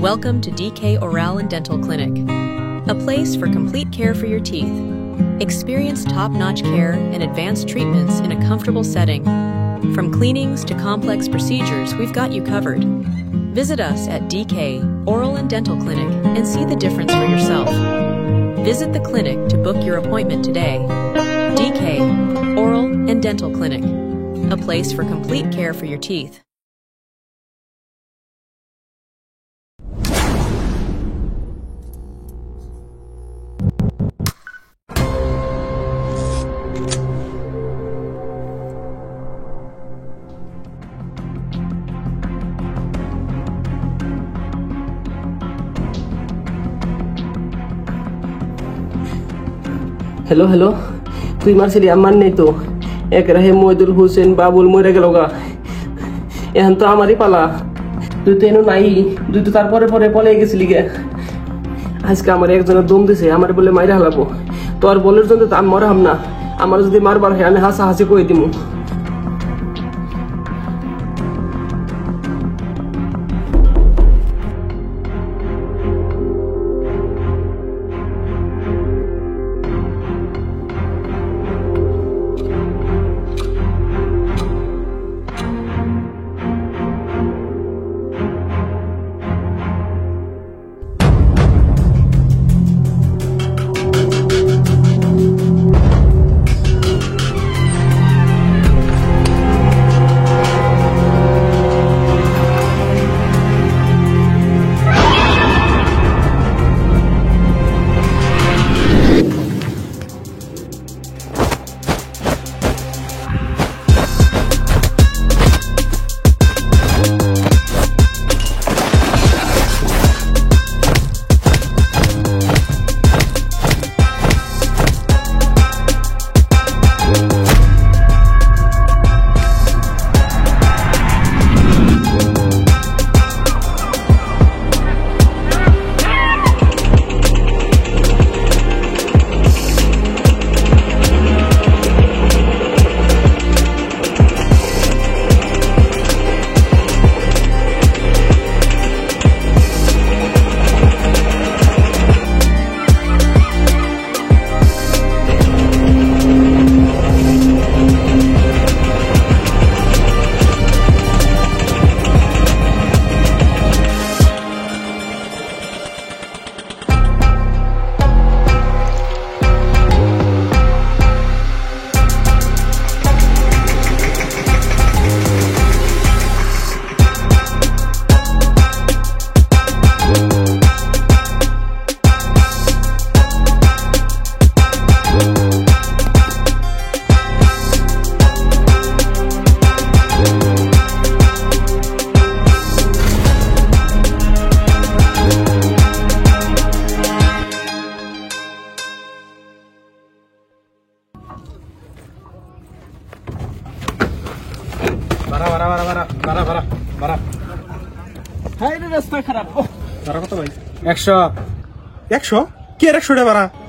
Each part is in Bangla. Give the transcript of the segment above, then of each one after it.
Welcome to DK Oral and Dental Clinic, a place for complete care for your teeth. Experience top-notch care and advanced treatments in a comfortable setting. From cleanings to complex procedures, we've got you covered. Visit us at DK Oral and Dental Clinic and see the difference for yourself. Visit the clinic to book your appointment today. DK Oral and Dental Clinic, a place for complete care for your teeth. Hello hello তুই মারছিলি আমার নেই তো এক রাহে মইদুল হোসেন বাবুল মরে গেল গা এখন তো আমারই পালা তুই তো এনো নাই তুই তো তারপরে পরে পলে গেছিলি গে আজকে আমার একজনের দম দিছে আমার বলে মাইরা হালাবো তোর বলের জন্য তো আমি মরাম না আমার যদি মারবার হয় আমি হাসা হাসি কই দিমু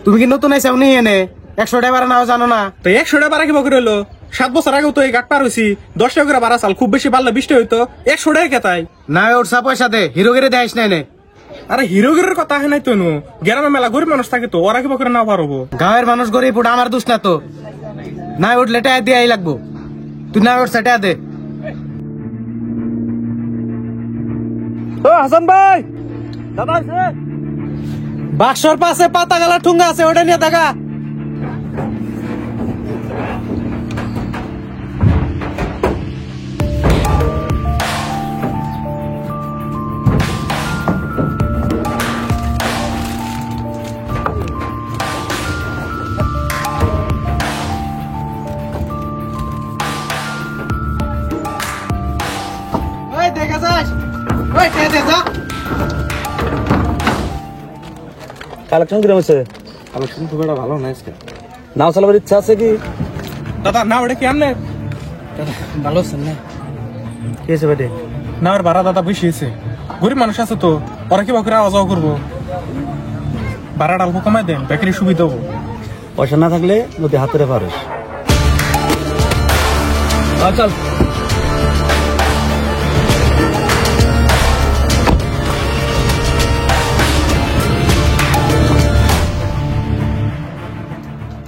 তুমি কি নতুন আইসাও নি এনে 100 টাকা ভাড়া নাও জানো না তো 100 টাকা ভাড়া কি বকরে হলো 7 বছর আগে তো এই গাট পার হইছি 10 টাকা করে ভাড়া চাল খুব বেশি পারলে 20 টাকা হইতো 100 টাকা কে তাই না ওরসা পয়সা দে হিরোগিরি দেয়স না এনে আরে হিরোগিরির কথা হয় নাই তো নু গ্রামে মেলা গরিব মানুষ থাকে তো ওরা কি বকরে না পারবো গাঁয়ের মানুষ গরিব ওটা আমার দোষ না তো না উঠলে টাকা দিয়ে লাগবো তুই না ওর সেটা দে ও হাসান ভাই দাদা আছে বাক্সর পাশে পাতা গালা ঠুঙ্গা আছে ওটা নিয়ে দেখা দেখা যাস কালেকশন কিরম হচ্ছে কালেকশন খুব একটা ভালো না আজকে নাও চালাবার ইচ্ছা আছে কি দাদা না ওটা কি আমনে ভালো আছে না কি আছে বেটে না আর ভাড়া দাদা বেশি হয়েছে গরিব মানুষ আছে তো ওরা কি বকরে আওয়াজ করবো ভাড়া ডালবো কমাই দেন বেকারি সুবিধা হবো পয়সা না থাকলে নদী হাতে পারিস চল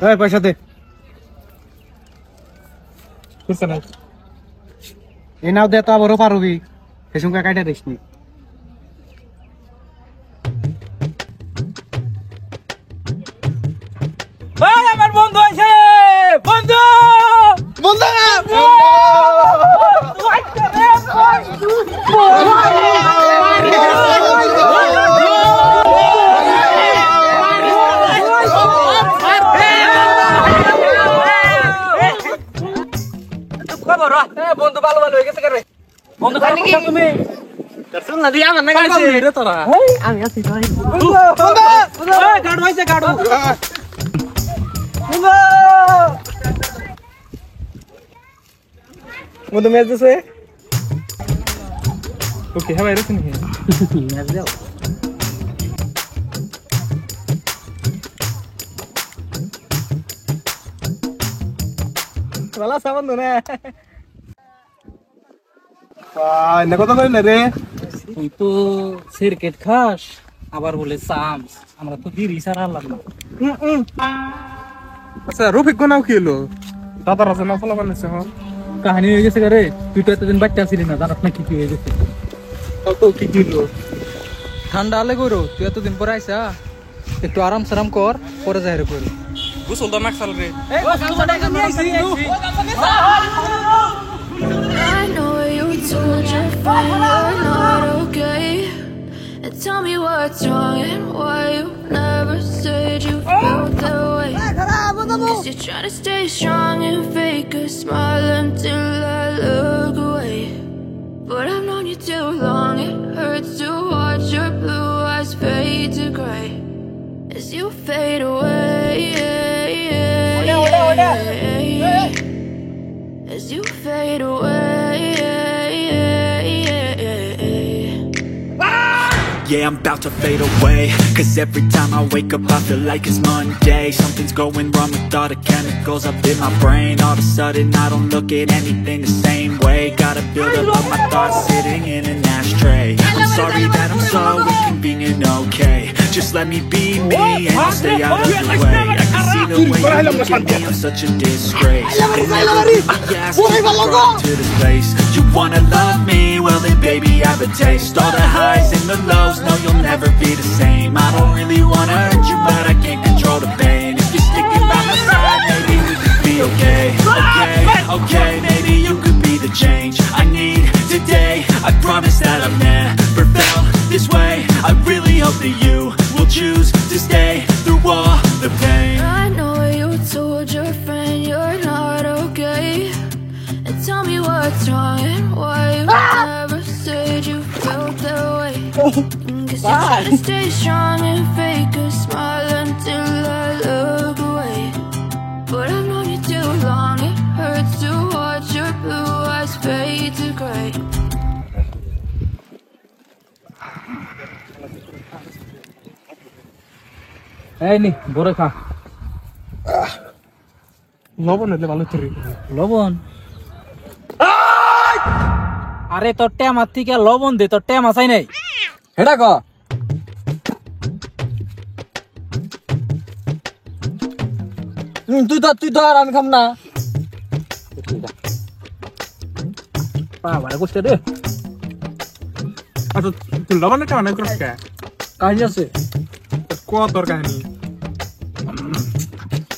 এই পয়সা দে। বুঝছে না এই নাও দে তো আবারও পারবি সে সঙ্গে কাইটা দিস নি। আমার বন্ধু আছে বন্ধু বন্ধু ভালো ভালো হয়ে গেছে বন্ধু তুমি না দিয়ে আমার না গেছে রে তোরা আমি আছি বন্ধু গাড় হইছে গাড় বন্ধু ম্যাচ দিছে ওকে হ্যাঁ বাইরে শুনি ম্যাচ দাও ভালো আছে বন্ধু না না কথা কই না রে তুই তো ক্রিকেট খাস আবার বলে সামস আমরা তো দিরি সারা লাগলো আচ্ছা রফিক নাও কি হলো দাদার আছে না ফলা বানাইছে হ্যাঁ কাহিনী হয়ে গেছে রে তুই তো এতদিন বাচ্চা ছিলি না জানাস না কি হয়ে গেছে তো কি হলো ঠান্ডা আলে গরো তুই এতদিন পরে আইসা একটু আরাম সারাম কর পরে যাই রে করে গোসল তো মাকসাল রে I know you told your friend you're not okay. And tell me what's wrong and why you never said you felt that way. Cause you're trying to stay strong and fake a smile until I look away. But I've known you too long, it hurts to watch your blue eyes fade to gray as you fade away. As you fade away. Yeah, I'm about to fade away. Cause every time I wake up I feel like it's Monday. Something's going wrong with all the chemicals up in my brain. All of a sudden I don't look at anything the same way. Gotta build up all my thoughts sitting in an ashtray. I'm sorry that I'm so inconvenient, okay. Just let me be me and I'll stay out of the way. I can see the way you look at me, I'm such a disgrace. They never really asked me to come to this place. You wanna love me? Well then baby I have a taste. All the highs and the lows, no you'll never be the same. I don't really wanna hurt you but I can't control the pain. If you're sticking by my side, maybe we could be okay. Okay, maybe you could be the change I need today. I promise that I've never felt this way. I really hope that you will choose to stay through all the pain. I know you told your friend you're not okay. And tell me what's wrong and why you never said you felt that way. Cause you're trying to stay strong and fake a smile until I look away. But I've known you too long, it hurts to watch your blue eyes fade to gray. এই নি বড় খা লবণ হলে ভালো তোর লবণ আরে তোর টেমার থেকে লবণ দে তোর টেমা চাই নাই এটা ক তুই তো আর আমি খাম না বাবা কষ্ট রে আচ্ছা তুই লবণের কেমন করছ কে কাহিনী আছে কোয়া তোর কাহিনী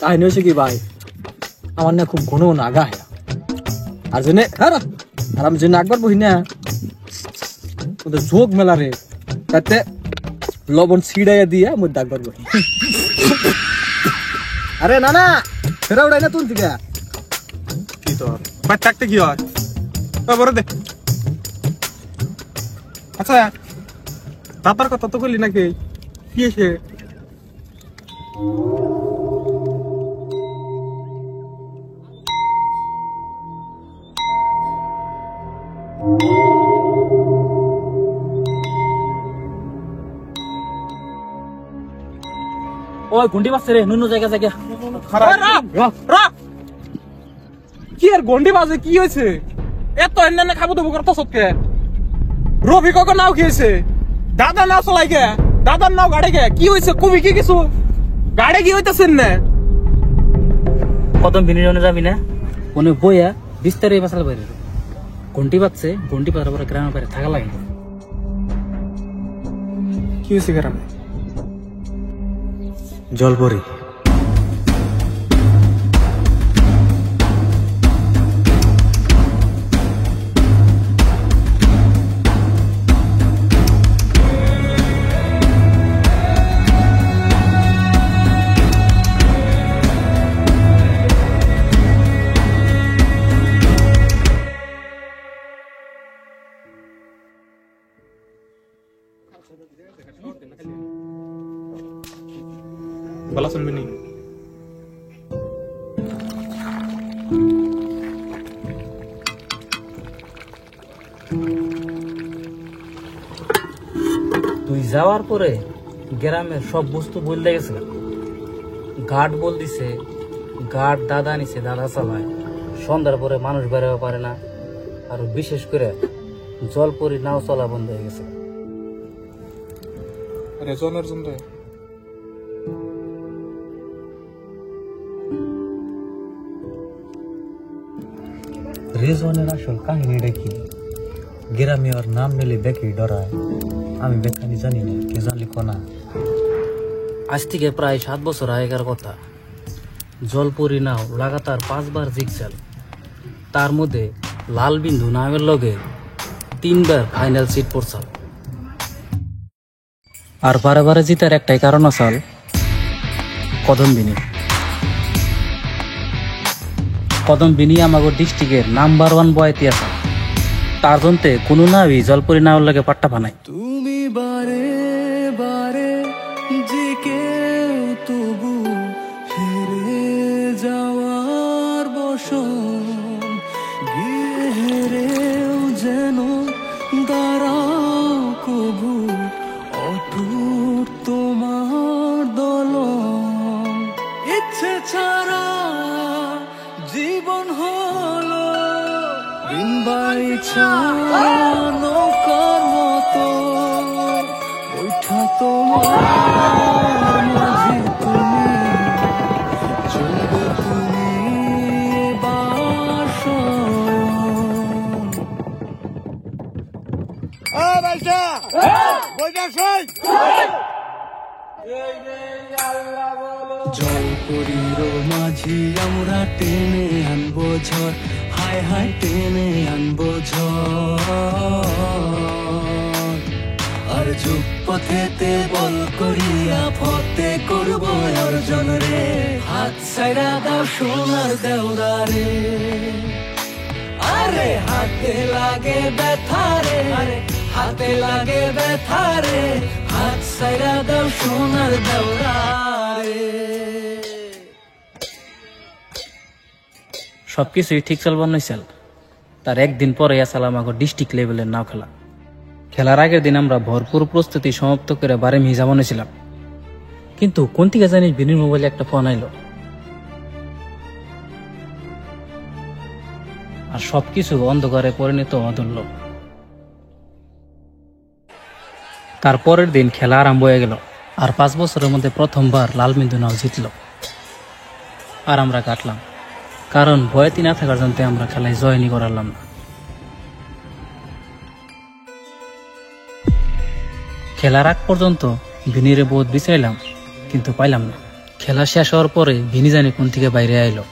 কাহিনী হয়েছে কি ভাই আমার না খুব ঘন নাগা আর জেনে আর আমি জেনে একবার বহি না ওদের ঝোঁক মেলা রে তাতে লবণ ছিড়াইয়া দিয়ে মধ্যে একবার বহি আরে না না ফেরা উড়াই না তুই থেকে কি তোর বাচ্চাতে কি হয় বড় দে আচ্ছা দাদার কথা তো বললি নাকি কি এসে ওই গুন্ডি বাসছে রে নুনু জায়গা জায়গা কি আর গন্ডি বাজে কি হয়েছে এত অন্যান্য খাবো দেবো করতো সত্যি রবি কখন নাও খেয়েছে দাদা নাও চলাই গে দাদার নাও গাড়ি গে কি হয়েছে কবি কি কিছু গাড়ি কি হইতেছেন না কত বিনিয়োগে যাবি না মনে বইয়া বিস্তারে বাসাল বাইরে ঘন্টি বাজছে ঘন্টি বাজার পরে গ্রামের বাইরে থাকা লাগে কি হয়েছে গ্রামে? জলপরি বলা শুনবি নি? তুই যাওয়ার পরে গ্রামের সব বস্তু বলতে গেছে গার্ড বল দিছে গার্ড দাদা নিছে দাদা চালায় সন্ধ্যার পরে মানুষ বেরোতে পারে না আর বিশেষ করে জলপরি নাও চলা বন্ধ হয়ে গেছে রেজনের জন্য রেজনের আসল কাহিনীটা কি? গ্রামে ওর নাম নিলে বেকি ডরায়। আমি বেকানি জানি না, কে জানলি কোনা। আজ থেকে প্রায় 7 বছর আগেকার কথা। জলপরি নাও লাগাতার 5 বার জিগজাল, তার মধ্যে লাল বিন্দু নামের লগে 3 বার ফাইনাল সিট পড়ছাল। আর বারে বারে জিতার একটাই কারণ আসাল কদমবিনী। কদমবিনী আমাগো ডিস্ট্রিক্টের নাম্বার 1 বয়তি আছে। তার জন্যে কোনো নাবি জলপরি নাওর লাগে পাট্টা বানাই। তুমি বারে বারে যে কেউ তবু হেরে যাওয়ার বসন গিয়ে হেরেও যেন দাঁড়াও কবু অটুট তোমার দলন। ইচ্ছে ছাড়া জীবন হলো বিনবাইছা নৌকার মতো ওঠা তোমার মাঝে তুমি চলবে তুমি জলপরির মাঝি আমরা টেনে আনবো ঝড়, হায় হায় টেনে আনবো ঝড়। আর যুগ পথেতে বল করিয়া ফতে করবো অর্জন রে, হাত ছাইড়া দাও সোনার দেওরা রে। আরে হাতে লাগে ব্যথা রে, আরে হাতে লাগে ব্যথা রে, হাত ছাইড়া দাও সোনার দেওরা রে। সবকিছুই ঠিক চলবার নইছিল। তার একদিন পরে আসল আমাকে ডিস্ট্রিক্ট লেভেলের নাও খেলা। খেলার আগের দিন আমরা ভরপুর প্রস্তুতি সমাপ্ত করে বারে মিজা বানিয়েছিলাম, কিন্তু কোন থেকে জানিস বিনির মোবাইলে একটা ফোন আইলো আর সবকিছু অন্ধকারে পরিণত অদল্য। তারপরের দিন খেলা আরম্ভ হয়ে গেল, আর 5 বছরের মধ্যে প্রথমবার লালমিন্দু নাও জিতল। আর আমরা কাটলাম, কারণ ভয়তি না থাকার জন্য আমরা খেলায় জয়নি করালাম না। খেলার আগ পর্যন্ত ভিনিরে বহুত বিচাইলাম, কিন্তু পাইলাম না। খেলা শেষ হওয়ার পরে ভিনি জানি কোন থেকে বাইরে আইলো।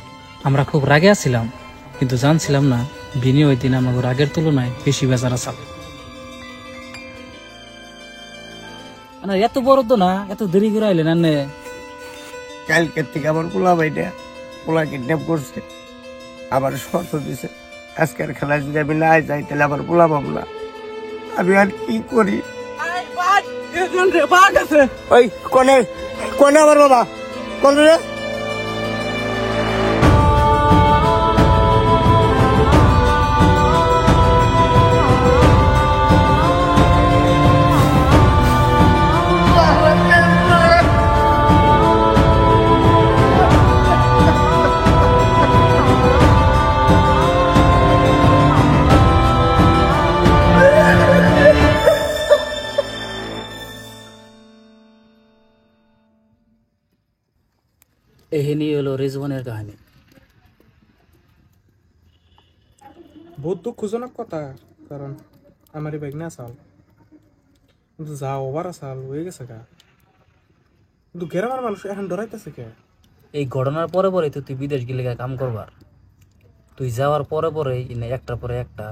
আমরা খুব রাগে আছিলাম, কিন্তু জানছিলাম না ভিনি ওই দিন আমাকে রাগের তুলনায় বেশি বেজার আসাল। এত বড় তো না, এত দেরি করে আইলেন আনে। কালকের থেকে আমার পোলা ভাইটা পোলা কিডন্যাপ করছে, আবার শর্ত দিছে আজকের খেলায় যদি আমি না যাই তাহলে আবার পোলা পাবো না। আমি আর কি করি? ওই কনে কনে আমার বাবা কোন রে? এহিনী হলো রেজওয়ানের কাহিনী। বহুত দুঃখজনক কথা, কারণ আমার ব্যাগ না চাল, কিন্তু যা ওভার চাল হয়ে গেছে গা। কিন্তু গ্রামের মানুষ এখন ডরাইতেছে কে? এই ঘটনার পরে পরে তো তুই বিদেশ গেলে কাম করবার, তুই যাওয়ার পরে পরে একটার পরে একটা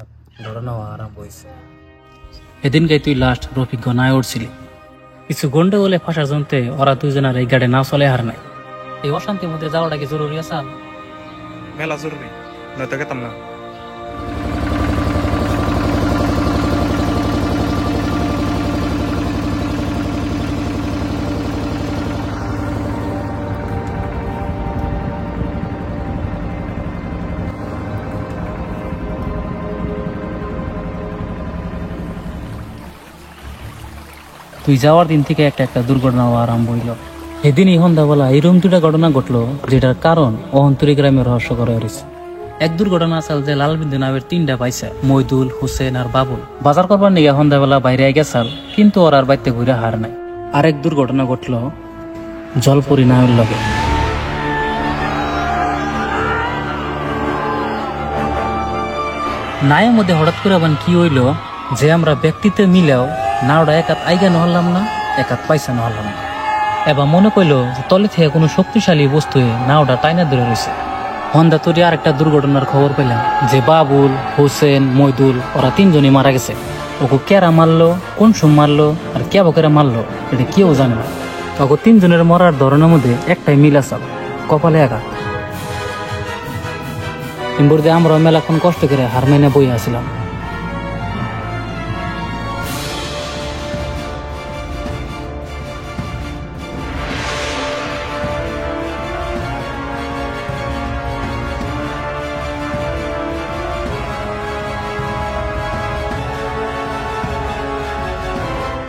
ঘটনা আরম্ভ হয়েছে। এদিনকে তুই লাস্ট রফিক গনায় উঠছিলি, কিছু গন্ডে বলে ফাঁসার জমতে ওরা দুজনের এই গাড়ি না চলে হার নাই। এই অশান্তির মধ্যে যাওয়াটা কি জরুরি আছে? মেলা জরুরি, নয়তো গেতাম না। তুই যাওয়ার দিন থেকে একটা একটা দুর্ঘটনা আরম্ভ হইল। সেদিনই সন্ধ্যাবেলা এরকম দুটা ঘটনা ঘটলো, যেটার কারণ অহন্তরী গ্রামের রহস্য করা হয়েছে। এক দুর্ঘটনা আসল যে লালবিন্দু নামের 3টা পাইছে, মইদুল, হোসেন আর বাবুল বাজার করবার নিয়ে সন্ধ্যাবেলা বাইরে গেছাল, কিন্তু ওর আর বাইতে ঘুরে হার নাই। আরেক দুর্ঘটনা ঘটলো জলপরি নামের লগে। নায়ের মধ্যে হঠাৎ করে আবার কি হইল যে আমরা ব্যক্তিতে মিলেও নাওটা একাত আইগা নহলাম না, একাত পয়সা নহলাম না। এবার মনে করলো যে তলে থেকে কোনো শক্তিশালী বস্তু নাওটা টাইনা ধরে রয়েছে। হন্দা তৈরি আরেকটা দুর্ঘটনার খবর পেলাম যে বাবুল, হোসেন, মইদুল ওরা 3জনই মারা গেছে। ওকে কেরা মারলো, কোন সময় মারলো আর কে বকেরা মারলো এটা কেউ জানে না। ওকে 3জনের মরার ধরনের মধ্যে একটাই মিল আছে, কপালে আঘাত। এমবর্দে আমরা মেলাক্ষণ কষ্ট করে হার মাইনে বই আসছিলাম।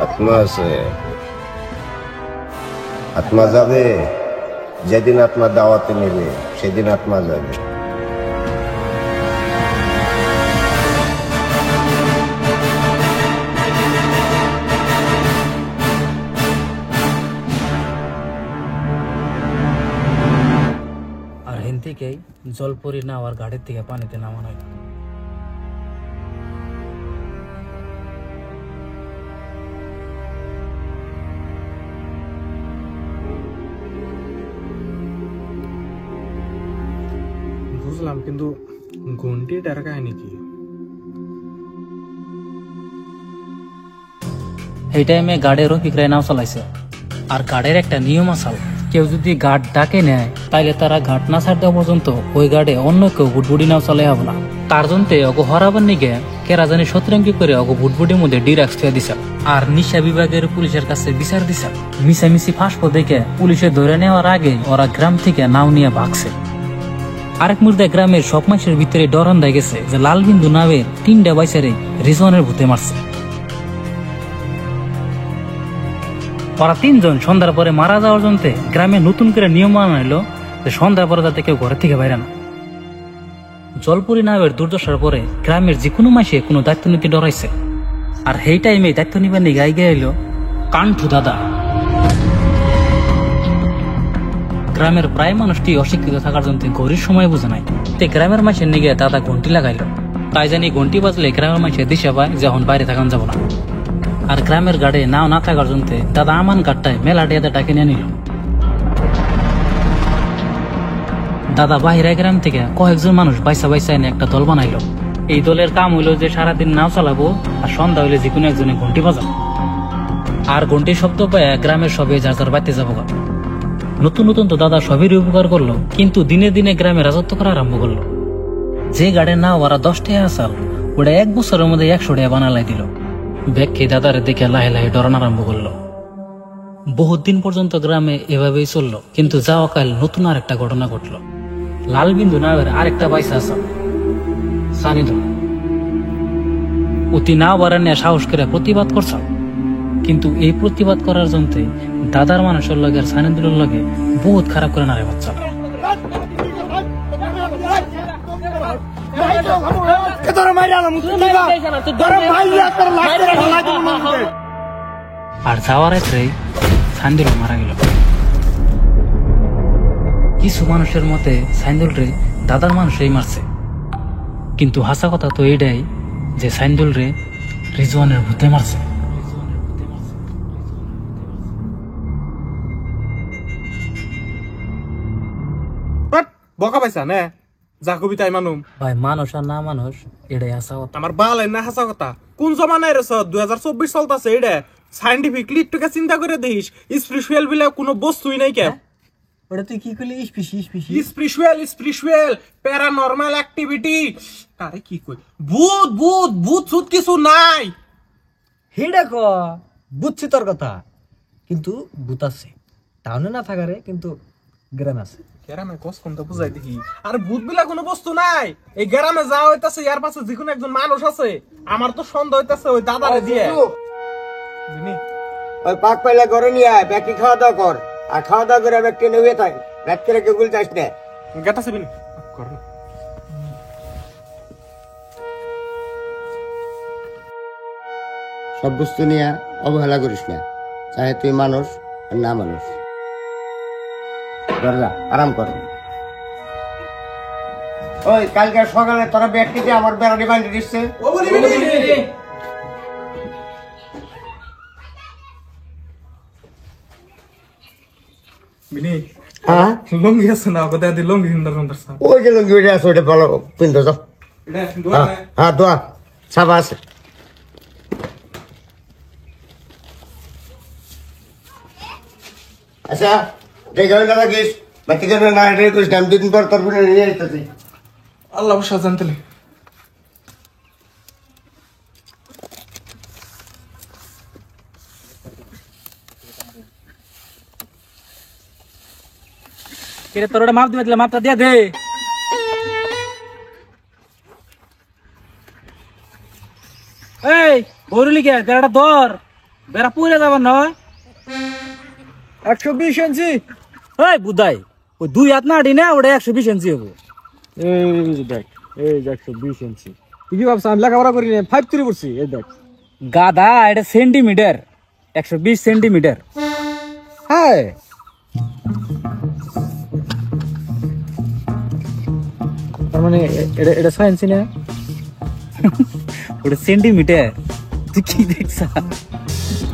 আত্মা আছে, আত্মা যাবে যেদিন আত্মা দাওয়াতে নেবে, সেদিন আত্মা যাবে। আর হেন থেকেই জলপরি নাওয়ার গাড়ির থেকে পানিতে নামানো হয়। বুঝলাম, কিন্তু ঘন্টিটার কাহিনী কি? এই টাইমে গাড়ি রফিক রায় নাও চালাইছে, আর গাড়ির একটা নিয়ম আছে, কেউ যদি গার্ড ডাকে নেয় তাইলে তারা ঘাট না ছাড় দেওয়া পর্যন্ত ওই গাড়ে অন্য কেউ বুটবুডি নাও চালাই হবে না। তার জন্য অগো হরাবার নিগে কেরা জানি শতরঙ্গি করে অগো বুটবুডির মধ্যে ডিরাক্স থুয়ে দিছে। আর নিশা বিভাগের পুলিশের কাছে বিচার দিছে। মিশামিশি ফাঁসপো দেখে পুলিশে ধরে নেওয়ার আগে ওরা গ্রাম থেকে নাও নিয়ে ভাগছে। আরেক মুর্দা গ্রামের সব মানুষের ভিতরে ডরন দেয় গেছে যে লালবিন্দু নামের 3টা বাইসারে রিজওয়ানের ভূতে মারছে। ওরা 3জন সন্ধ্যার পরে মারা যাওয়ার জন্য গ্রামে নতুন করে নিয়ম আনাইলো যে সন্ধ্যার পরে যাতে কেউ ঘরে থেকে বাইরে না। জলপুরি নামের দুর্দশার পরে গ্রামের যে কোনো মাসে কোনো দায়িত্ব নিতে ডরাইছে। আর সেই টাইমে দায়িত্ব নিবার নিয়ে গাই গেল কান্ঠু দাদা। গ্রামের প্রায় মানুষটি অশিক্ষিত থাকার জন্য গরির সময় বুঝে নাই, তে গ্রামের মাসের নিগে দাদা ঘন্টি লাগাইল। তাই জানি ঘন্টি বাজলে গ্রামের মাসে দিশা পায় যে এখন বাইরে থাকান যাব না। আর গ্রামের গাড়ে নাও না থাকার জন্য দাদা আমান গাড়টায় মেলা টিয়াতে ডাকে নিয়ে নিল। দাদা বাহিরা গ্রাম থেকে কয়েকজন মানুষ বাইসা বাইসা এনে একটা দল বানাইল। এই দলের কাম হইলো যে সারাদিন নাও চালাবো আর সন্ধ্যা হইলে যে কোনো একজনে ঘন্টি বাজাবো। আর ঘন্টির শব্দ পায় গ্রামের সবে যার যার বাড়িতে যাবো। নতুন নতুন তো দাদা সবেরই উপকার করলো, কিন্তু দিনে দিনে গ্রামে রাজত্ব করা আরম্ভ করলো। যে গাড়ির নাও ওরা 10 টাকা আসাল, ওটা 1 বছরের মধ্যে 100 টাকা বানালাই দিল। ব্যাগকে দাদারে দেখে লাহে লাহে ডরান আরম্ভ করলো। বহুত দিন পর্যন্ত গ্রামে এভাবেই চললো, কিন্তু যাওয়া কাল নতুন আরেকটা ঘটনা ঘটলো। লালবিন্দু নামের আরেকটা বাইসা আসাল সানিদুল, অতি না বাড়ার নিয়ে সাহস করে প্রতিবাদ করছাল। কিন্তু এই প্রতিবাদ করার জন্য দাদার মানুষের লগে আর সানিদুলের লগে বহুত খারাপ করে নারে বাচ্চা। আর যাওয়ার রাত্রে সানিদুল মারা গেল। কিছু মানুষের মতে সানিদুল রে দাদার মানুষই মারছে, কিন্তু হাসা কথা তো এইটাই যে সাইন্দুল রে রিজওয়ানের ভূতে মারছে। বকা পাইছা নে যা কবি তাই মানুম ভাই মানুষ আর না মানুষ এটাই হাসা কথা। আমার বালাই না হাসা কথা কোন জমানায় রেছ 2024 চলতেছে এটা সাইন্টিফিকলি একটুকে চিন্তা করে দেখিস স্পিরিচুয়াল বলে কোনো বস্তুই নাই কে। ওটা তুই কি করলি? স্পিরিচুয়াল প্যারানরমাল অ্যাক্টিভিটি আরে কি কই ভূত ভূত ভূত সুত কিছু নাই। হেডা ক বুঝছি তোর কথা, কিন্তু ভূত আছে টাউনে না থাকারে, কিন্তু গ্রামে আছে। গ্রামে কস কোন তো বুঝাই দেখি আর ভূত বিলা কোনো বস্তু নাই। এই গ্রামে যা হইতাছে ইয়ার পাশে যে কোনো একজন মানুষ আছে। আমার তো সন্দেহ হইতাছে ওই দাদারে দিয়ে দিনি ওই পাক পাইলা ঘরে নিয়ে আয়, ব্যাকি খাওয়া দাওয়া কর, আর খাওয়া দাওয়া করে ব্যাগকে নেমে থাক, ব্যাগ করে গুগল যাস না। গেটাছে বিনি কর না। সব বস্তু নিয়ে অবহেলা করিস না, চাহে তুই মানুষ আর না মানুষ। দরজা আরাম কর। ওই কালকে সকালে তোরা ব্যাগটিতে আমার বেড়ানি বানিয়ে দিচ্ছে। বিনি হ্যাঁ লঙ্গি আছে না ওটা দি লঙ্গি হিন্দার হিন্দার সা ওই যে লঙ্গি ওইটা আছে, ওইটা ভালো পিন্ধ যাও। এটা দোয়া না হ্যাঁ দোয়া সাবা আছে। আচ্ছা দেখে ওই লাগিস বাকি যেন না হেঁটে করিস না, আমি দুদিন পর তোর বিনে নিয়ে আসতেছি। আল্লাহ বসা জানতেলে কিরে তোর ওটা মাপ দিবে, মাপটা দিয়ে দে। এই বরুলি কে বেড়াটা ধর, বেড়া পুড়ে যাবার নয়। 120 ইঞ্চি। এই বুদাই ওই 2 হাত না আড়ি না ওটা 120 ইঞ্চি হবো। এই যে দেখ, এই যে 120 ইঞ্চি। তুই কি ভাবছ আমি লেখাপড়া করি না? 5 3 পড়ছি। এই দেখ গাদা, এটা সেন্টিমিটার, 120 সেন্টিমিটার। হ্যাঁ তার মানে এটা সায়েন্স না? ওটা সেন্টিমিটার। তুই কি দেখছ?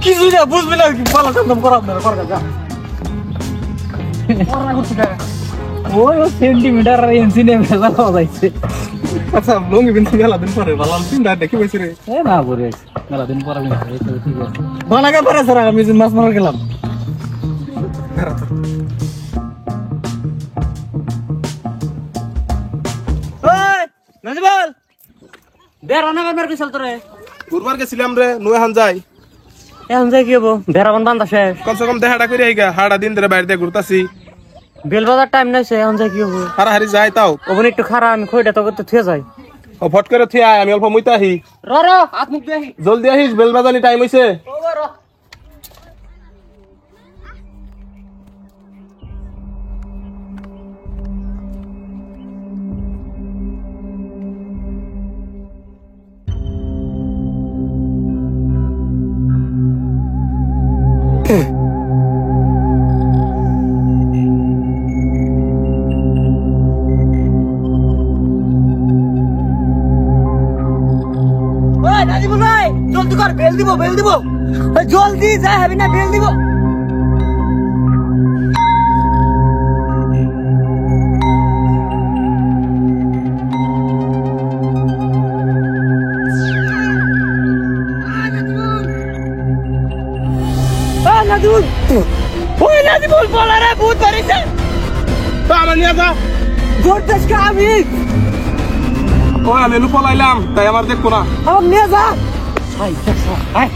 কিছু না বুঝবি না, পালা কাম করা আপনারা কর যা। ওই ও সেন্টিমিটার আর ইঞ্চি নিয়ে ভেজাল হওয়া যাইছে। আচ্ছা লঙ্গি বিন মেলা দিন পরে ভালো চিন্তা দেখি পাইছি রে। এ না পরে মেলা দিন পরে এই তো ঠিক আছে। বানাকা পারে স্যার, আমি যে মাছ মারা গেলাম। ওই নাজিবল বেরা না বের কি চলতো রে? গুরবার গেছিলাম রে, নুয়ে হান যাই। এখন যাই কি হবো? বেরাবন বান্ধা শেষ। কমসে কম দেখাটা করে আইগা, হাড়া দিন ধরে বাইরে দিয়ে ঘুরতাছি। বেলবাজার টাইম নাইছে, এখন যাই কি হবো? হারা হারি যাই তাও ওখানে একটু খারাপ, আমি খইটা তো করতে থুয়ে যাই। ও ফট করে থিয়া আমি অল্প মুইতা আহি। র হাত মুখ দিয়ে জলদি আহিস, বেল বাজানি টাইম হইছে। নাজিবুল ভাই জলদি কর, বেল দিব জলদি যাই হবি না, বেল দিব। নাজিবুল বলা রে ভূত ধরেছে। আমার নিয়ে যা ধরতেছ কা? আমি ওই আমি লুপো লাইলাম, তাই আমার দেখবো না। আমার নিয়ে যা। আই আই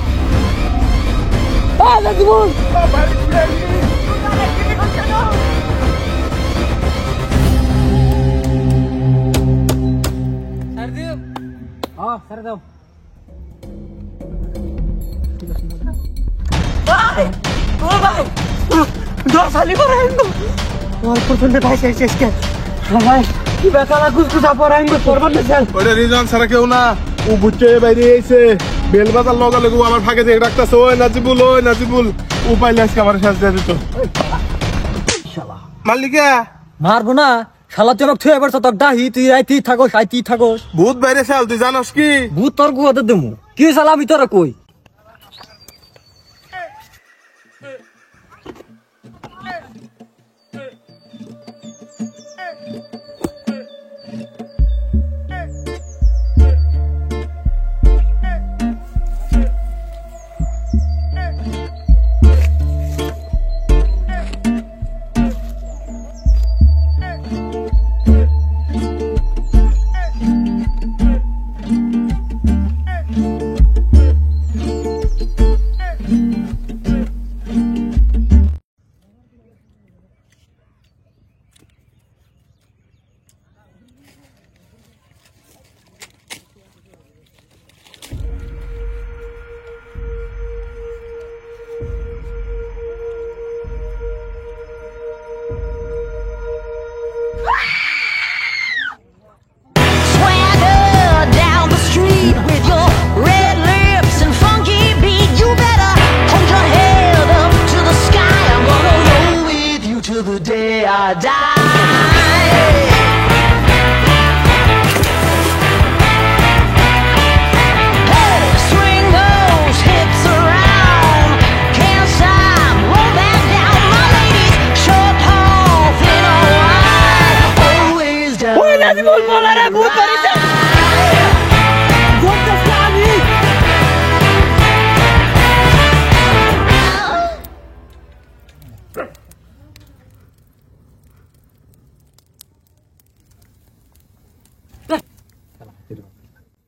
নাজিবুল দাও। ভাই দশ আলি করে প্রচন্ড ভাই শেষ কে ভাই কি বেকারা কুচকুচা পড়াই করবার না স্যার। ওইটা রিজন ছাড়া কেউ না, ও বুঝছে বাইরে এসে বেলবাজার লগা লেগু আমার ফাঁকে দিয়ে রাখতেছে। ওই নাজিবুল ও পাইলে আজকে আমার শেষ দিয়ে দিত। মালিকা মারবো না, শালা তুই আমাকে থুয়ে এবার তোর ডাহি তুই আইতেই থাকোস ভূত বাইরে শাল তুই জানোস কি ভূত তোর গুয়াতে দেবো কি শালা আমি তোরা কই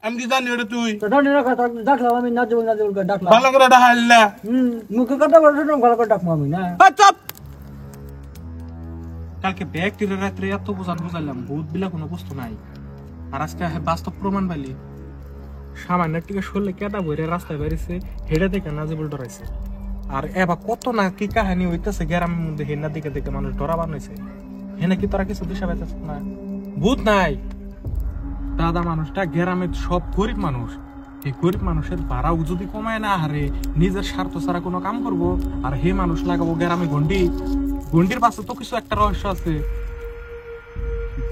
আমি কি জানি ওটা তুই ডাকলাম আমি নাজবুল ডাকলাম ভালো করে ডাহাইল না মুখে কথা বলছো ভালো করে ডাকবো আমি না চুপ কালকে ব্যাকটেরিয়া রাত্রে এত বুঝাইলাম ভূত বিলা কোনো বস্তু নাই আর আজকে বাস্তব প্রমাণ পাইলি সামান্য টিকে শুনলে কেটা বইরে রাস্তায় বেরিয়েছে হেডে দেখে নাজিবুল ডরাইছে আর এবার কত না কি কাহিনী হইতেছে গ্রামের মধ্যে হেনা দিকে দেখে মানুষ ডরা বানাইছে হেনা কি তোরা কিছু দিশা পাইতেছ না ভূত নাই দাদা মানুষটা গ্রামের সব গরিব মানুষ এই গরিব মানুষের ভাড়াও যদি কমায় না হারে নিজের স্বার্থ ছাড়া কোনো কাম করবো আর হে মানুষ লাগাবো গ্রামে গন্ডির পাশে তো কিছু একটা রহস্য আছে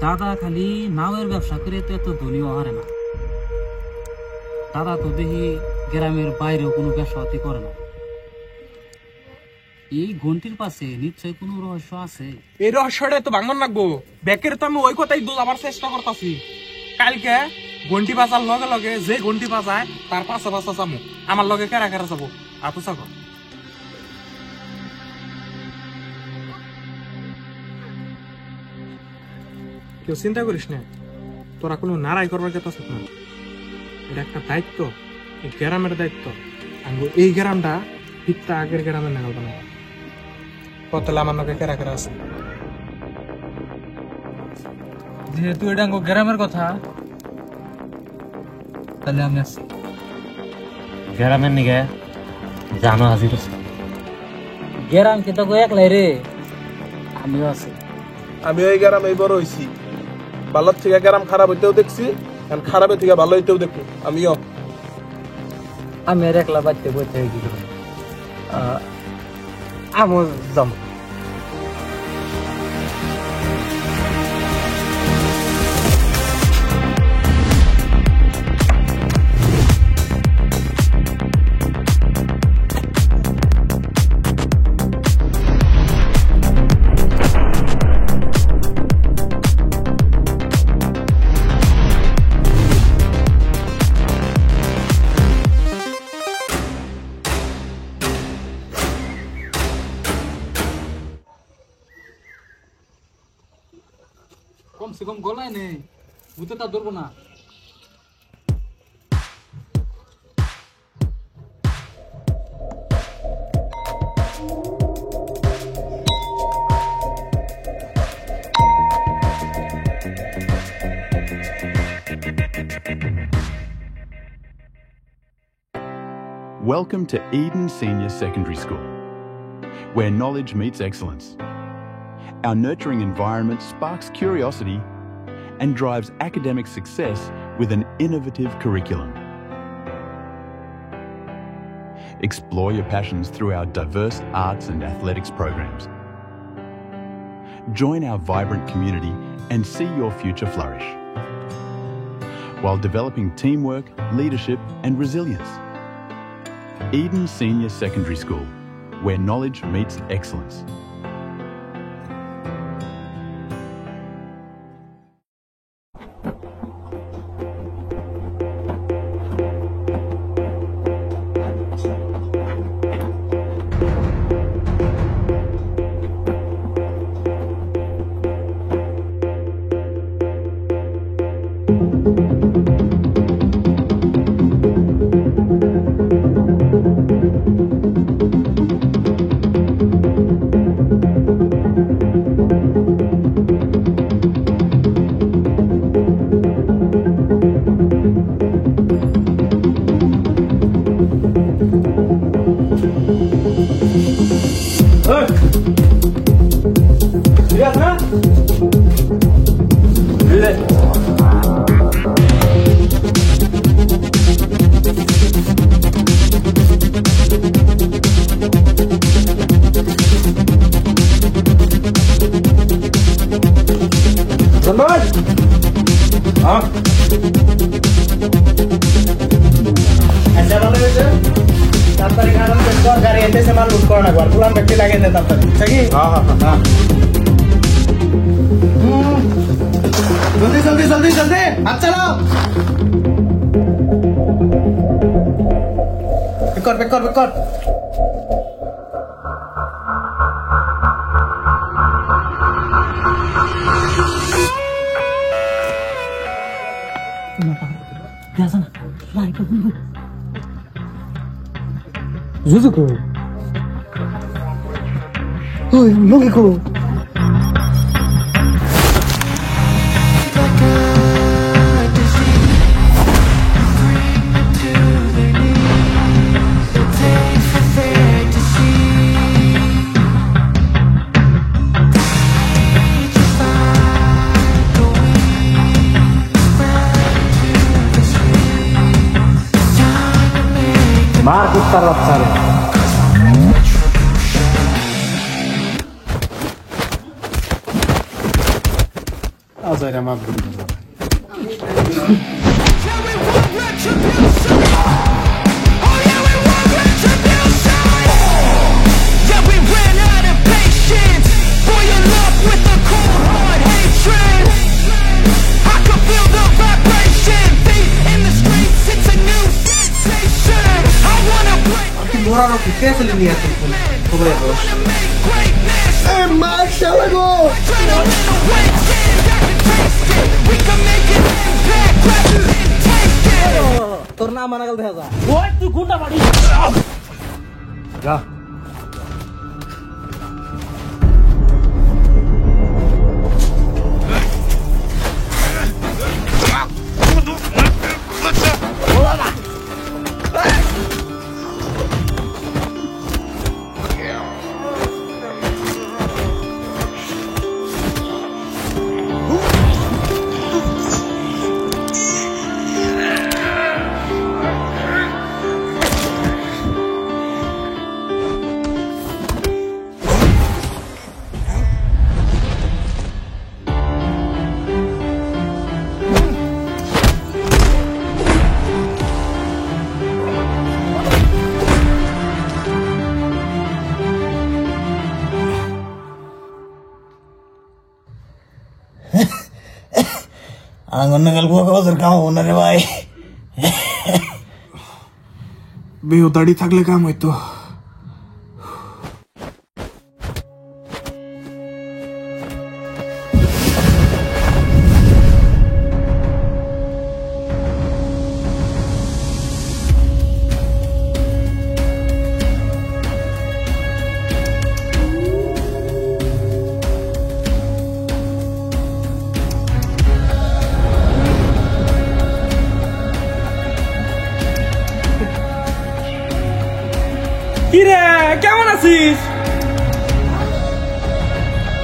দাদা খালি নাওয়ের ব্যবসা করে তো এত ধনীও হারে না দাদা তো দেখি গ্রামের বাইরেও কোনো ব্যবসাপাতি করে না এই ঘন্টির পাশে নিশ্চয় কোনো রহস্য আছে এই রহস্যটা তো ভাঙন লাগবো ব্যাকের তো আমি ওই কথাই দোলাবার চেষ্টা করতেছি কালকে ঘন্টি বাজার লগে লগে যে ঘন্টি বাজায় তার পাশে পাশে যাবো আমার লগে কেরা কেরা যাবো আতো চাকর কেউ চিন্তা করিস না তোরা কোনো নারাই করবার কথা না এটা একটা দায়িত্ব এই গ্রামের দায়িত্ব এই গ্রামটা ঠিকটা আগের গ্রামের নাগাল বানাবো কতলে আমার লগে কেরা কেরা আছে যেহেতু এটা গ্রামের কথা তাহলে আমি আসছি গ্রামের নিগে জানো হাজির আছে গ্রাম কি তো একলাই রে আমিও আছি আমি ওই গ্রামে বড় হয়েছি ভালোর থেকে গ্রাম খারাপ হইতেও দেখছি খারাপের থেকে ভালো হইতেও দেখি আমিও আমি আর একলা বাড়তে বইতে হয়ে গেছি আমার জম কমসে কম গলায় নেই ভূতে তা ধরবো না Welcome to Eden Senior Secondary School, where knowledge meets excellence. Our nurturing environment sparks curiosity and drives academic success with an innovative curriculum. Explore your passions through our diverse arts and athletics programs. join our vibrant community and see your future flourish, while developing teamwork, leadership and resilience. Eden Senior Secondary School, where knowledge meets excellence. Zuzuko. Oi, Logiko. Markus Tarapsari. Azayra Magdum. Morano che cazzo li niente come Marshalago! Torna managal deha. ওই তুই গুন্ডা বাড়ি যা Angon gua kau terkamu nare bhai. বেহুদাড়ি থাকলে কাম হইতো কিরে কেমন আছিস?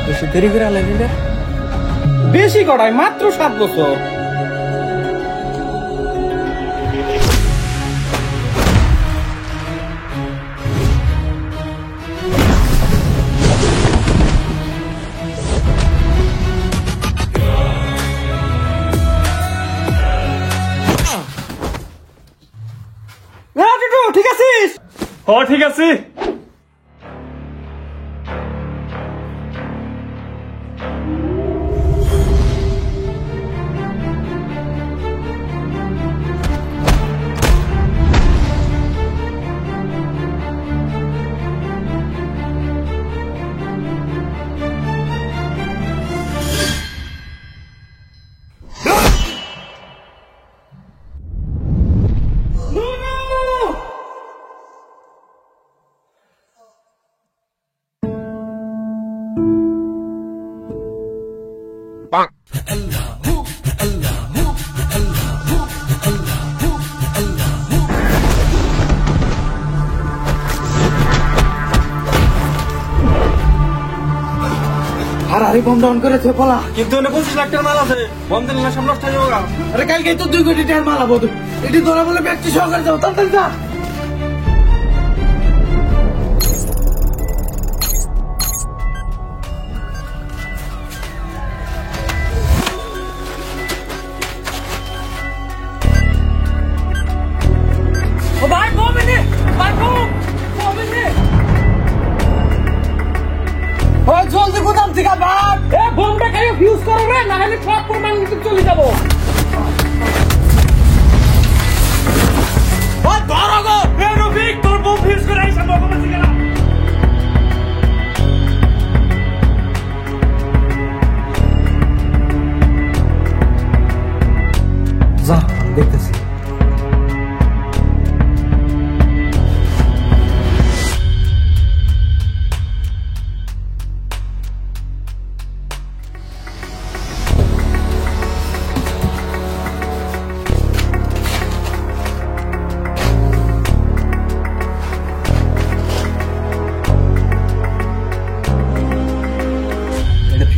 বেশি দেরি করে আলাইলি রে? বেশি কড়াই মাত্র 7 বছর। ঠিক আছিস? ও ঠিক আছে। আরে বম ডাউন করে তুই পলা। কিন্তু 25 লাখ টাকার মাল আছে, বম দিলে না সব নষ্ট হয়ে যাবে। আরে কালকে তো 2 কোটি টাকার মাল আবো। এটি ধরা বলে ব্যক্তি সহকারে যাও, তাড়াতাড়ি যা। জলদি গোদাম থেকে বাদ। বোমটা খাইয়ে ফিউজ করো রে, না হলে সব প্রমাণ নিতে চলে যাবো। ধরো গো রফিক, তোর বোম ফিউজ করে আইসা বকবাস গেল। যা দেখতেছি।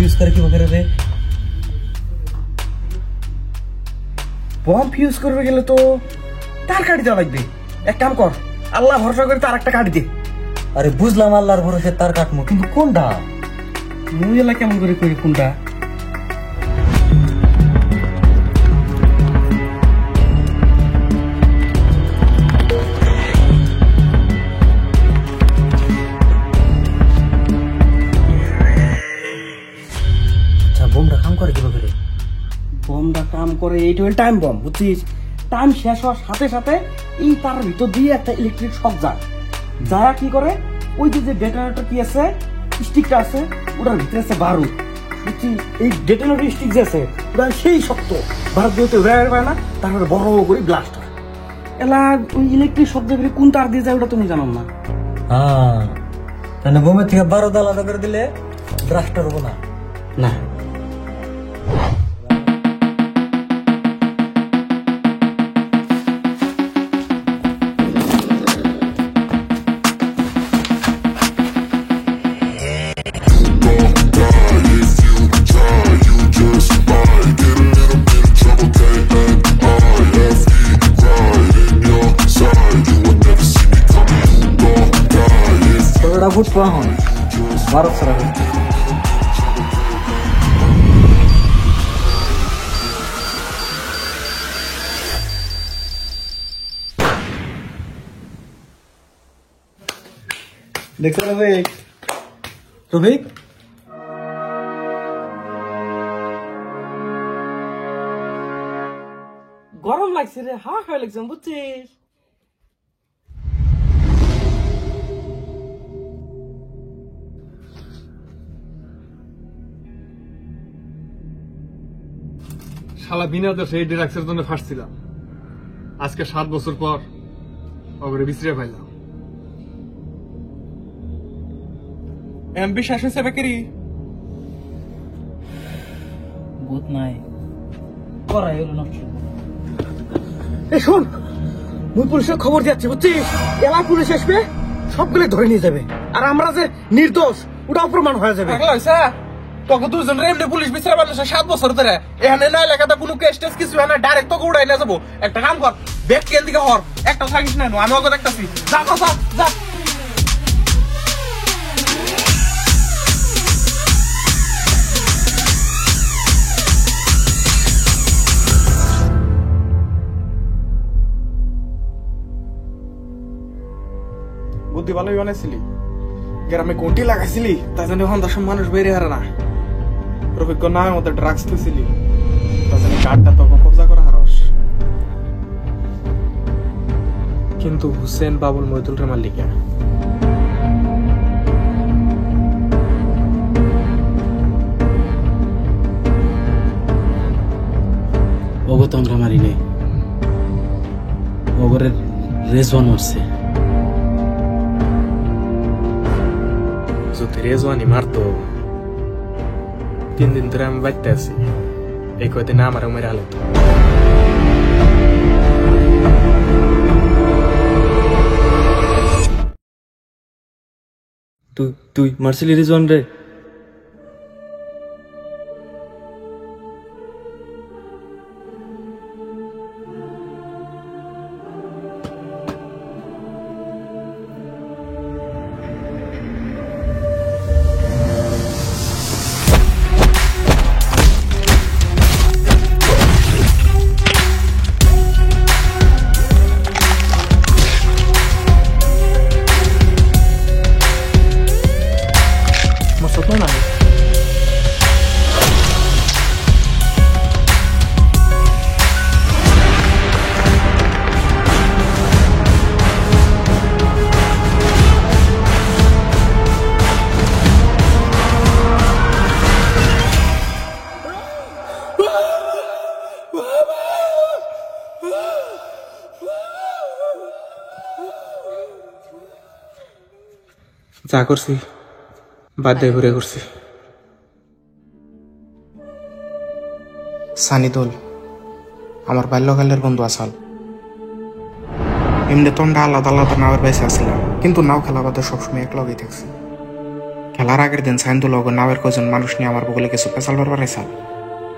ফিউজ করে কি করে রে? বম ফিউজ করবে গেলে তো তার কাটি দেওয়া লাগবে। এক কাম কর, আল্লাহ ভরসা করে তার একটা কাটি দে। আরে বুঝলাম আল্লাহর ভরসা তার কাটমো, কিন্তু কোনটা? মুই এলা কেমন করে করি কোনটা? বোমটা কাম করে কিভাবে রে? বমটা কাম করে এইটা টাইম বম, বুঝছিস? টাইম শেষ হওয়ার সাথে সাথে এই তার ভিতর দিয়ে একটা ইলেকট্রিক শক যায়। যারা কি করে, ওই যে ডেটোনেটর কি আছে, স্টিকটা আছে, ওটার ভিতরে আছে বারুদ, বুঝছিস? এই ডেটোনেটর স্টিক যে আছে ওটা সেই শক্ত, বারুদ দিয়ে উড়ে পায় না, তারপরে বড় করে ব্লাস্ট হয়। এলা ওই ইলেকট্রিক শব্দ করে কোন তার দিয়ে যায় ওটা তুমি জানো না? হ্যাঁ, মানে বোমের থেকে বারুদ আলাদা করে দিলে ব্লাস্টার হবো না। না, ফুট পাহন 1200 টাকা। দেখো রফিক, রফিক গরম লাগছে রে, হা খাওয়া লাগছে, বুঝছিস? শালা বিনা দোষে এই ড্রাগসের জন্য ফাঁসছিলাম। আজকে 7 বছর পর ওগরে বিশ্রে পাইলাম। এমপি শাসন সেবা করি ভূত নাই করাই হলো নষ্ট। এই শোন, মুই পুলিশের খবর দিচ্ছি, বুঝছিস? এলা পুলিশ আসবে, সবগুলো ধরে নিয়ে যাবে, আর আমরা যে নির্দোষ ওটা অপ্রমাণ হয়ে যাবে। তোকে দুজন এমনি পুলিশ বিচার পারলে 7 বছর ধরে এখানে না এলাকাতে কোনো কেস টেস কিছু হয় না, ডাইরেক্ট তোকে উড়াই না যাবো। একটা কাম কর, ব্যাগ কেন দিকে হর, একটা থাকিস না, আমি ওকে দেখতেছি। যা কথা যা। বুদ্ধি ভালোই বানাইছিলি, গ্রামে কোটি লাগাইছিলি, তা জানি হন্দার সব মানুষ বেরিয়ে হারে না। প্রভিজ্ঞ নামের মধ্যে ড্রাগস তুইছিলি, তা জানি কার্ডটা তখন কবজা করা হারস। কিন্তু হুসেন বাবুল মহিদুল রে মালিকা ওগো তো আমরা মারি নেই, ওগরের রেজওয়ান মারছে। যদি রেজওয়ানি মারতো, 3 দিন ধরে আমি বাড়তে আছি, এই কয়দিন আমার মেরে হালত। তুই মারছিলি রিজওয়ান রে? Maksudnya nanya? যা করছি বাদ দিয়ে ঘুরে করছি। সানিদুল আমার বাল্যকালের বন্ধু আসাল। এমনি তোমরা আলাদা আলাদা নাওয়ের বাইসে আসছিলাম, কিন্তু নাও খেলা বাদে সবসময় এক লগেই থাকছি। খেলার আগের দিন সাইন্দুল নাওয়ের কজন মানুষ নিয়ে আমার বগলে কিছু পেশাল বারবার আইসাল।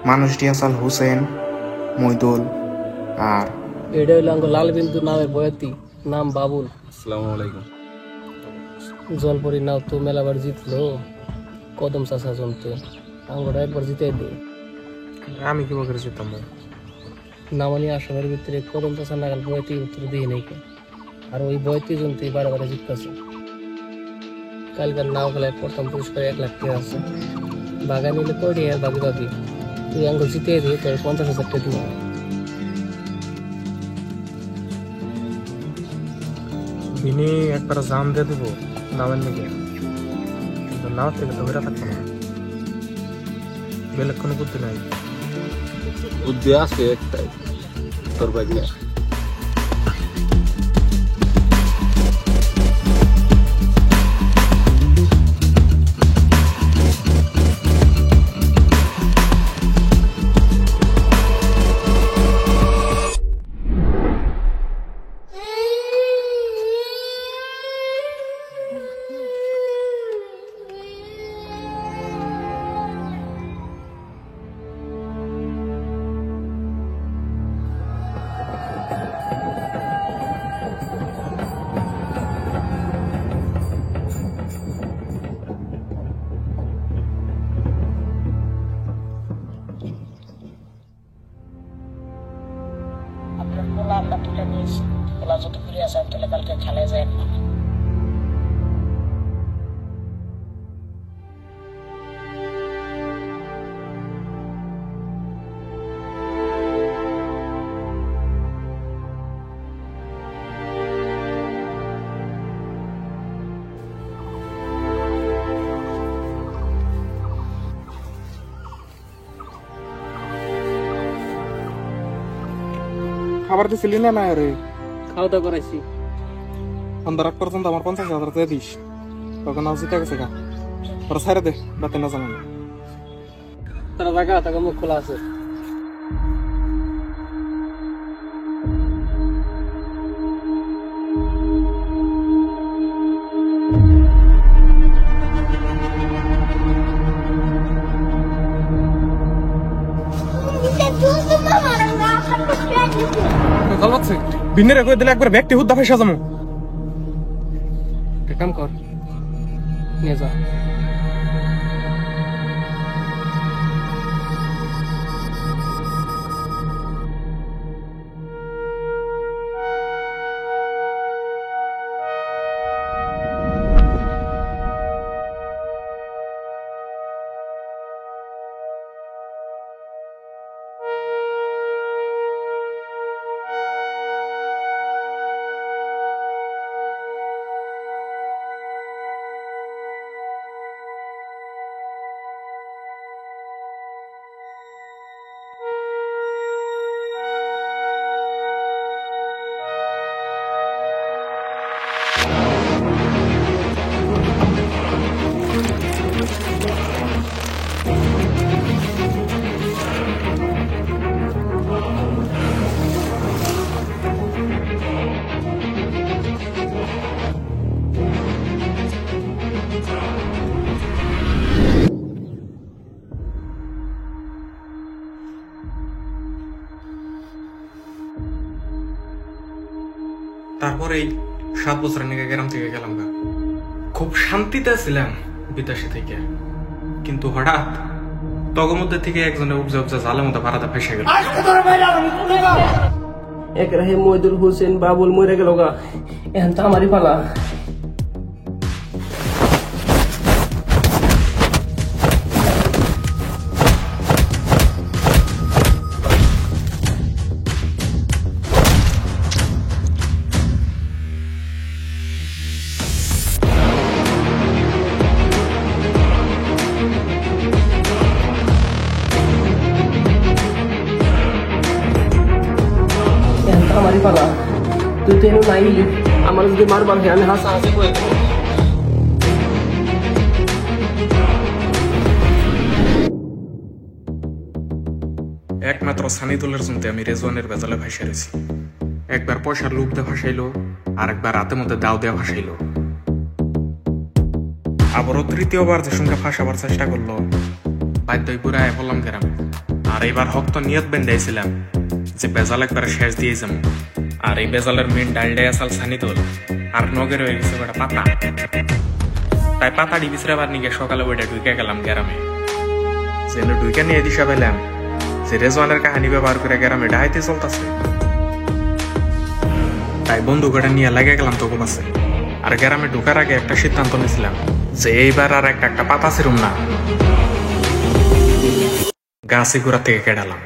মানুষটি আসাল হুসেন, মইদুল আর এটা হইল আঙ্গ লাল বিন্দু নামের বয়াতি, নাম বাবুল। আসসালামু আলাইকুম। জলপরি নাও তো মেলাবার জিতলো, কদম চাষা জমতে আঙ্গটা একবার জিতে দিই। আমি কি বকরে যেতাম নামানি আসামের ভিতরে কদম চাষা নাগাল বয়াতি উত্তর দিয়ে নেই, আর ওই বয়াতি জমতে বারে বারে জিততেছে। কালকার নাও খেলায় প্রথম পুরস্কার 1 লাখ টাকা আছে, বাগা নিলে করি আর বাকি বাকি তুই আঙ্গ জিতে দিয়ে তোর 50,000 টাকা দিব। বিনি একবার জাম দিয়ে দেবো নামের নাকি, নাও থেকে তো বেরা থাকতো না, বেলেগ কোনো বুদ্ধি নাই। বুদ্ধি আছে একটাই, তোর বাগনা। আমরা তুলে নিয়েছি, ওলা যদি ঘুরে আসেন তাহলে কালকে খেলায় যায় না। খাবার দিছিলি না না রে? খাওয়া দাওয়া করাইছি। সন্ধ্যা রাখ পর্যন্ত আমার 50,000 টাকা দিস, তখন নাও জিতে গেছে গা। তোরা ছাড়ে দে, বাতে না জানান। তারা জায়গা তাকে মুখ খোলা আছে। বিন্নের কই দিলে একবার ব্যক্তি হুদ্দা ফেসা যাবো। কাম কর, নিয়ে যা। তারপরেই 7 বছরের নিকে গ্রাম থেকে গেলাম গা। খুব শান্তিতে ছিলাম বিদেশে থেকে, কিন্তু হঠাৎ তগর মধ্যে থেকে একজনের উপজা উপজা জালের মধ্যে ভাড়াতে ফেসে গেল। এক রাহে মইদুল হোসেন বাবুল মরে গেল গা, এখন তো আমারই পালা। আমারই পালা, তুই তো এনে নাই। আমার যদি মারবার হয় আমি হাসা হাসি করে দেবো। একমাত্র সানিদুলের জন্য আমি রেজওয়ানের বেজালে ভাসে রয়েছি। একবার পয়সার লোভ দিয়ে ভাসাইলো, আর একবার রাতের মধ্যে দাও দেওয়া ভাসাইলো। আবারও তৃতীয়বার যে সঙ্গে ফাঁসাবার চেষ্টা করলো, বাধ্যই পুরা বললাম গ্রাম। আর এইবার হক্ত নিয়ত বেঁধাইছিলাম যে বেজাল একবার শেষ দিয়ে যাবো। আর এই বেজালের মেন ডালডাই আসাল সানিদুল, আর নগের হয়ে গেছে একটা পাতা। তাই পাতাটি বিছরাবার নিয়ে সকালে ওইটা ঢুকে গেলাম গ্রামে। যেন ঢুকে নিয়ে দিশা পেলাম যে রেজওয়ানের কাহিনী ব্যবহার করে গ্রামে ডাইতে চলতেছে। তাই বন্ধুকে নিয়ে লেগে গেলাম তোকে পাশে। আর গ্রামে ঢুকার আগে একটা সিদ্ধান্ত নিয়েছিলাম যে এইবার আর একটা পাতা ছিলাম না, গাছে গোড়া থেকে কেডালাম।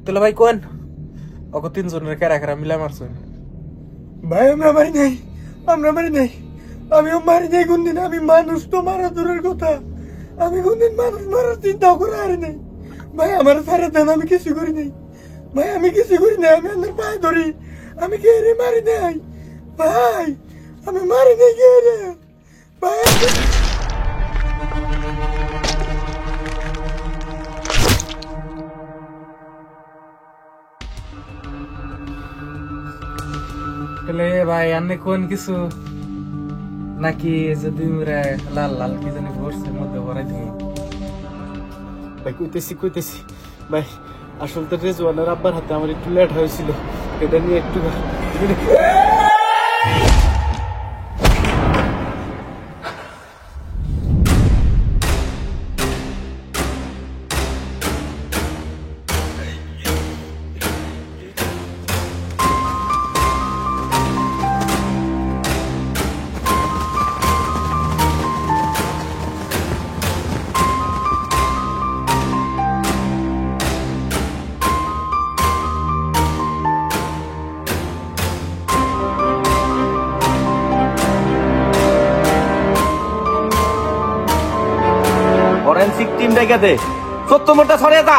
তাহলে ভাই কোন ওকে 3 জনের কেরা মিলা মারছেন? ভাই আমরা মারি নাই, আমরা মারি নাই। আমিও মারি নাই কোনদিন। আমি মানুষ তো মারা দূরের কথা, আমি কোনদিন মানুষ মারার চিন্তাও করে হারি নাই। ভাই আমার সারা দেন, আমি কিছু করি নাই। ভাই আমি কিছু করি নাই, আমি আমার পায়ে ধরি। আমি কে রে মারি নাই ভাই, আমি মারি নাই কে রে ভাই। তাহলে ভাই আন্নে কোন কিছু নাকি যদি লাল লাল কি জানি ঘুরছে মধ্যে ভরাই দিই? ভাই কইতেছি ভাই, আসলে তো রেজওয়ানের আব্বার হাতে আমার একটু লেট হয়েছিল, এটা নিয়ে একটু ফরেনসিক টিম ডেকে দে, 70 মোটা ছড়িয়ে যা।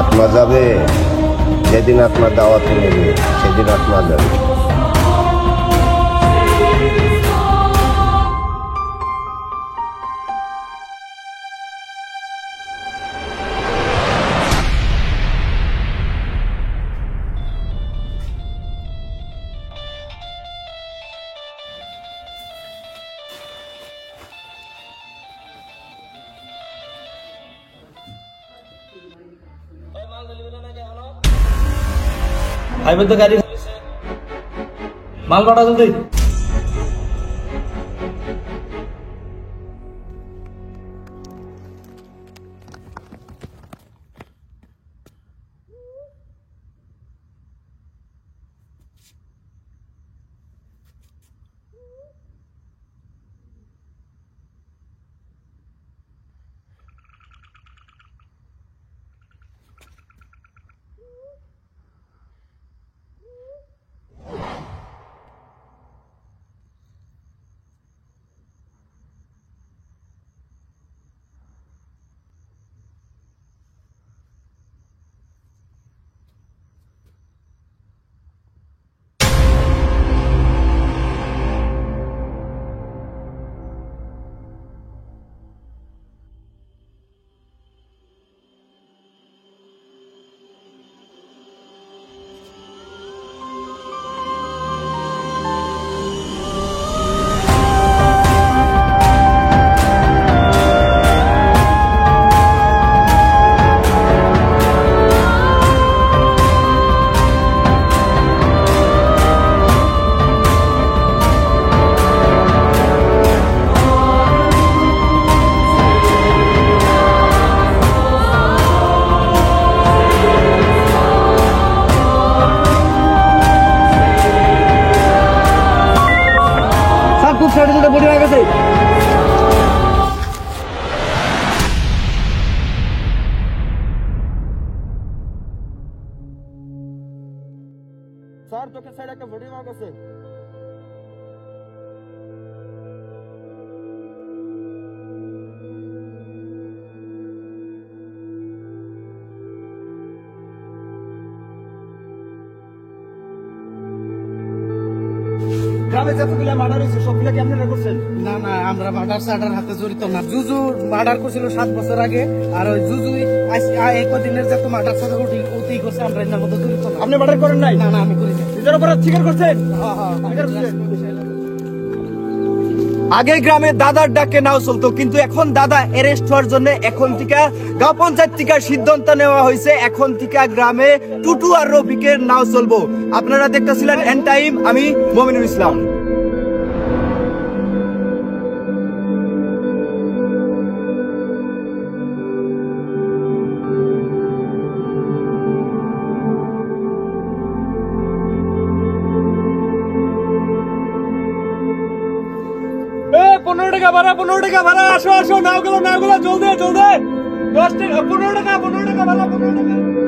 আত্মা যাবে যেদিন আত্মা দাওয়াত নেবে, সেদিন আত্মা যাবে। আইবেন তো গাড়ি মাল পাঠা জলদি। স্যার চোখের সাইড একটা বডি মার্ক আছে। গ্রামে যতগুলো মার্ডার হয়েছে সবগুলো কি আপনারা করছেন? না না, আমরা মার্ডার সার্ডার হাতে জড়িত না। জুজু মার্ডার করছিল 7 বছর আগে, আর ওই জুজুই এই কদিনের যত মার্ডার সার্ডার ওটি করছে, আমরা এর মধ্যে জড়িত না। আপনি মার্ডার করেন নাই? না না, আমি করি না। নিজের অপরাধ স্বীকার করছেন? আগে গ্রামে দাদার ডাকে নাও চলতো, কিন্তু এখন দাদা অ্যারেস্ট হওয়ার জন্য এখন থেকে গাঁও পঞ্চায়েত থেকে সিদ্ধান্ত নেওয়া হয়েছে, এখন থেকে গ্রামে টুটু আর রফিকের নাও চলবো। আপনারা দেখতেছিলেন এন্ড টাইম, আমি মমিনুল ইসলাম। টাকা ভাড়া, 15 টাকা ভাড়া, আসো আসো, নাওগুলো জলদি জলদি, 10 টাকা, 15 টাকা ভাড়া, 15 টাকা।